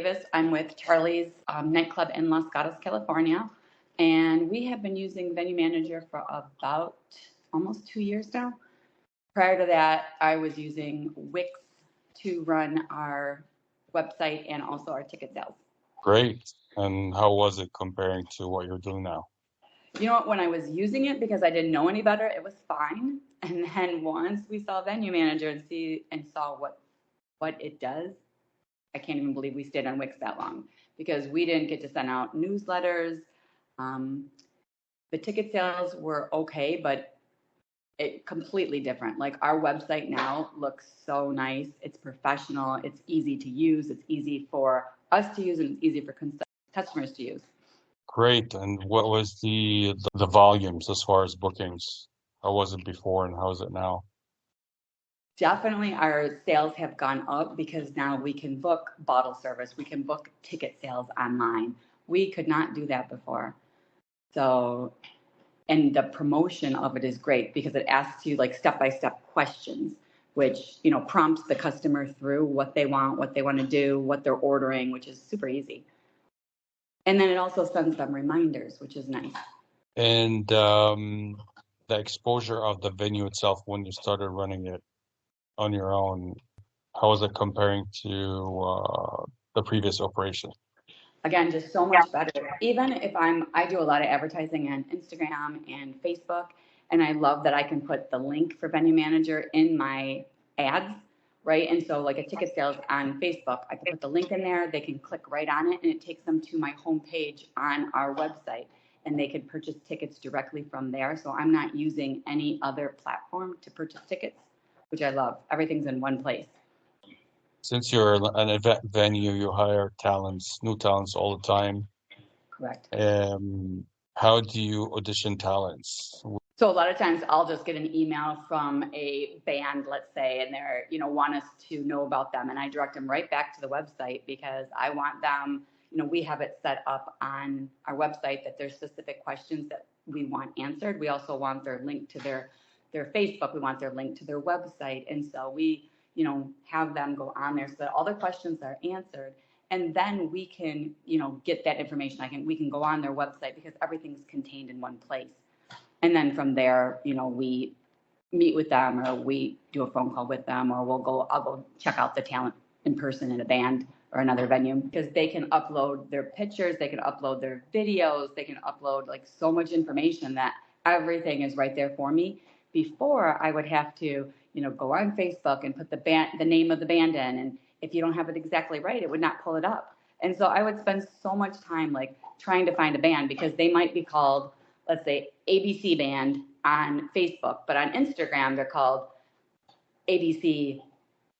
Davis. I'm with Charly's Nightclub in Los Gatos, California. And we have been using Venue Manager for about almost 2 years now. Prior to that, I was using Wix to run our website and also our ticket sales. Great. And how was it comparing to what you're doing now? You know what, when I was using it, because I didn't know any better, it was fine. And then once we saw Venue Manager and saw what it does, I can't even believe we stayed on Wix that long, because we didn't get to send out newsletters. The ticket sales were okay, but it completely different. Like, our website now looks so nice. It's professional. It's easy to use. It's easy for us to use, and it's easy for customers to use. Great. And what was the volumes as far as bookings? How was it before and how is it now? Definitely our sales have gone up, because now we can book bottle service. We can book ticket sales online. We could not do that before. So, and the promotion of it is great, because it asks you like step-by-step questions, which, prompts the customer through what they want to do, what they're ordering, which is super easy. And then it also sends them reminders, which is nice. And the exposure of the venue itself when you started running it on your own, how was it comparing to the previous operation? Again, just so much better. Even if I do a lot of advertising on Instagram and Facebook, and I love that I can put the link for Venue Manager in my ads, right? And so like a ticket sales on Facebook, I can put the link in there, they can click right on it, and it takes them to my homepage on our website, and they can purchase tickets directly from there. So I'm not using any other platform to purchase tickets, which I love. Everything's in one place. Since you're an event venue, you hire new talents all the time. Correct. How do you audition talents? So a lot of times I'll just get an email from a band, let's say, and they're, want us to know about them. And I direct them right back to the website, because I want them, we have it set up on our website that there's specific questions that we want answered. We also want their link to their Facebook. We want their link to their website. And so we, have them go on there so that all their questions are answered. And then we can, get that information. We can go on their website, because everything's contained in one place. And then from there, we meet with them, or we do a phone call with them, or I'll go check out the talent in person in a band or another venue, because they can upload their pictures, they can upload their videos, they can upload like so much information that everything is right there for me. Before, I would have to, go on Facebook and put the name of the band in, and if you don't have it exactly right, it would not pull it up. And so I would spend so much time like trying to find a band, because they might be called, let's say, ABC Band on Facebook, but on Instagram, they're called ABC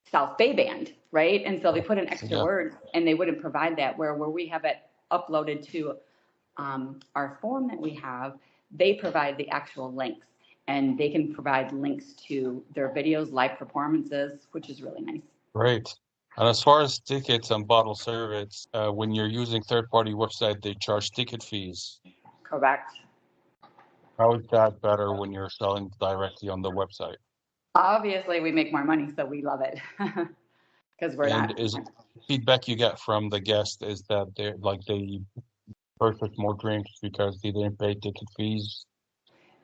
South Bay Band, right? And so they put in extra words, and they wouldn't provide that, where we have it uploaded to our form that we have, they provide the actual links, and they can provide links to their videos, live performances, which is really nice. Great. And as far as tickets and bottle service, when you're using third-party website, they charge ticket fees. Correct. How is that better when you're selling directly on the website? Obviously, we make more money, so we love it, because we're not. And is feedback you get from the guests is that they purchase more drinks because they didn't pay ticket fees?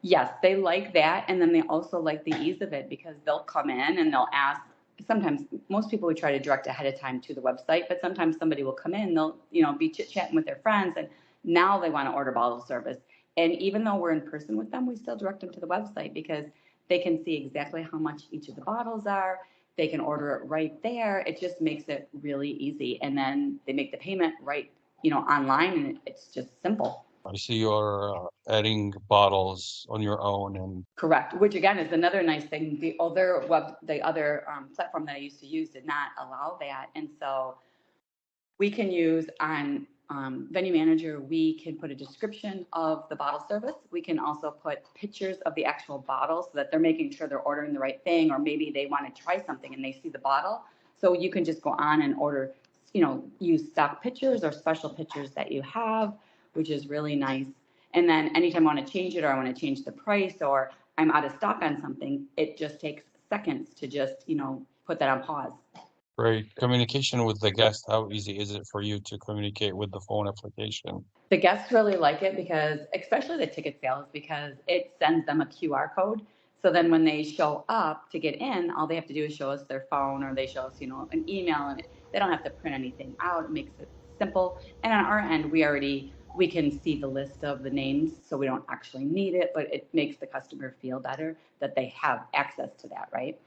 Yes, they like that, and then they also like the ease of it, because they'll come in and they'll ask. Sometimes, most people we try to direct ahead of time to the website, but sometimes somebody will come in, they'll be chit-chatting with their friends, and now they want to order bottle service. And even though we're in person with them, we still direct them to the website, because they can see exactly how much each of the bottles are. They can order it right there. It just makes it really easy. And then they make the payment right, online, and it's just simple. I see you're adding bottles on your own. And correct, which again is another nice thing. The other platform that I used to use did not allow that. And so we can use on Venue Manager, we can put a description of the bottle service. We can also put pictures of the actual bottle, so that they're making sure they're ordering the right thing, or maybe they want to try something and they see the bottle. So you can just go on and order, use stock pictures or special pictures that you have, which is really nice. And then anytime I want to change it, or I want to change the price, or I'm out of stock on something, it just takes seconds to just, put that on pause. Great. Communication with the guest, how easy is it for you to communicate with the phone application? The guests really like it because, especially the ticket sales, because it sends them a QR code. So then when they show up to get in, all they have to do is show us their phone, or they show us, an email, and they don't have to print anything out. It makes it simple. And on our end, we can see the list of the names, so we don't actually need it, but it makes the customer feel better that they have access to that, right?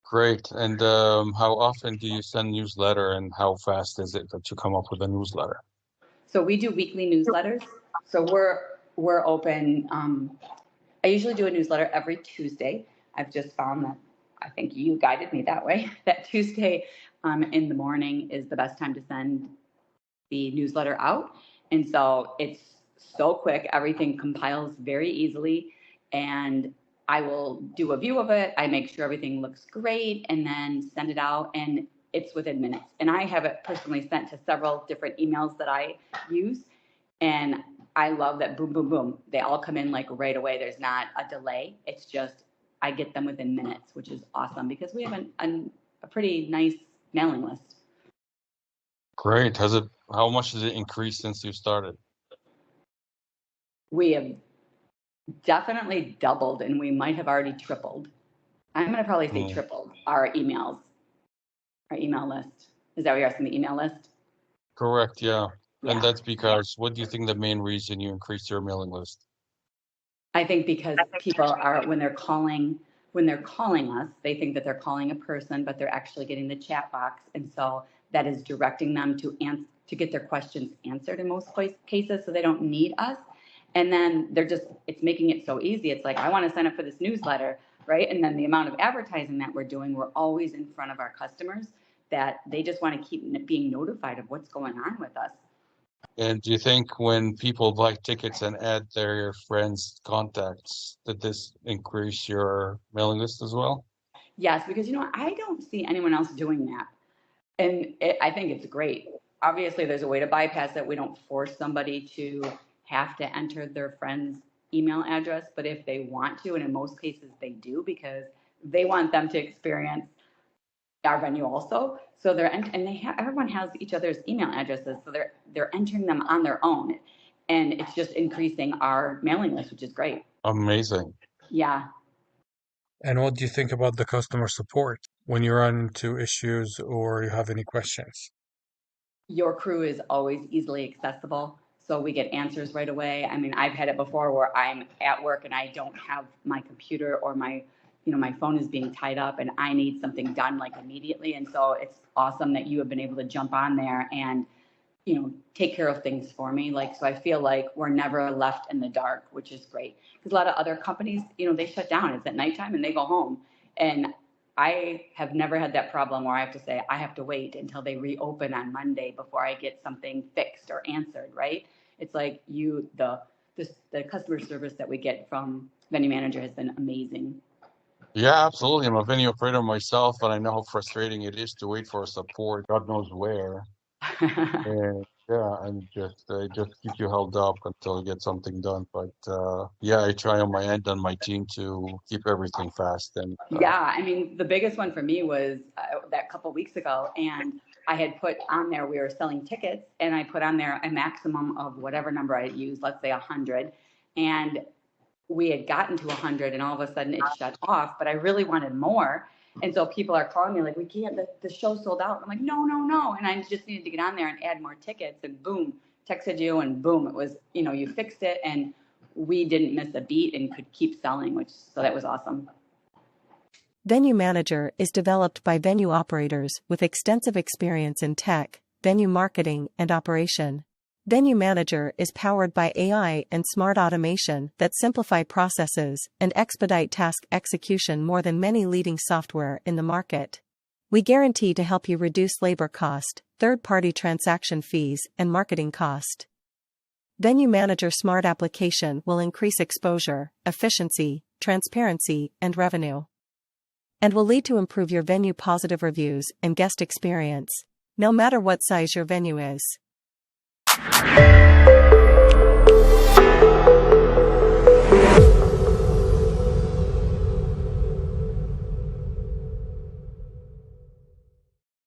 Great. And how often do you send newsletter and how fast is it that you come up with a newsletter? So we do weekly newsletters. So we're open. I usually do a newsletter every Tuesday. I've just found that, I think you guided me that way, that Tuesday in the morning is the best time to send the newsletter out. And so it's so quick. Everything compiles very easily. And I will do a view of it. I make sure everything looks great and then send it out. And it's within minutes. And I have it personally sent to several different emails that I use. And I love that boom, boom, boom. They all come in like right away. There's not a delay. It's just, I get them within minutes, which is awesome because we have a pretty nice mailing list. Great. How much has it increased since you started? We have definitely doubled, and we might have already tripled. I'm going to probably say tripled our email list. Is that what you're asking, the email list? Correct, yeah. Yeah. And that's because, what do you think the main reason you increased your mailing list? I think because people are, when they're calling us, they think that they're calling a person, but they're actually getting the chat box. And so that is directing them to get their questions answered in most cases, so they don't need us. And then it's making it so easy. It's like, I want to sign up for this newsletter, right? And then the amount of advertising that we're doing, we're always in front of our customers that they just want to keep being notified of what's going on with us. And do you think when people buy tickets and add their friends' contacts, did this increase your mailing list as well? Yes, because, I don't see anyone else doing that. And I think it's great. Obviously, there's a way to bypass it. We don't force somebody to have to enter their friend's email address, but if they want to, and in most cases they do, because they want them to experience our venue also. So everyone has each other's email addresses, so they're entering them on their own, and it's just increasing our mailing list, which is great. Amazing. Yeah. And what do you think about the customer support when you run into issues or you have any questions? Your crew is always easily accessible, so we get answers right away. I mean, I've had it before where I'm at work and I don't have my computer, or my phone is being tied up and I need something done like immediately. And so it's awesome that you have been able to jump on there and, take care of things for me. So I feel like we're never left in the dark, which is great. Because a lot of other companies, they shut down. It's at nighttime and they go home. And I have never had that problem where I have to say, I have to wait until they reopen on Monday before I get something fixed or answered, right? It's like the customer service that we get from Venue Manager has been amazing. Yeah, absolutely. I'm a venue operator myself, and I know how frustrating it is to wait for support, God knows where. And yeah, and just keep you held up until you get something done. But yeah, I try on my end and my team to keep everything fast. And yeah, I mean, the biggest one for me was that couple weeks ago, and I had put on there, we were selling tickets, and I put on there a maximum of whatever number I used, let's say 100, and we had gotten to 100, and all of a sudden it shut off, but I really wanted more. And so people are calling me like, we can't, the show sold out. I'm like, no. And I just needed to get on there and add more tickets, and boom, texted you, and boom, it was, you fixed it, and we didn't miss a beat and could keep selling, so that was awesome. Venue Manager is developed by venue operators with extensive experience in tech, venue marketing, and operation. Venue Manager is powered by AI and smart automation that simplify processes and expedite task execution more than many leading software in the market. We guarantee to help you reduce labor cost, third-party transaction fees, and marketing cost. Venue Manager Smart Application will increase exposure, efficiency, transparency, and revenue, and will lead to improve your venue positive reviews and guest experience, no matter what size your venue is.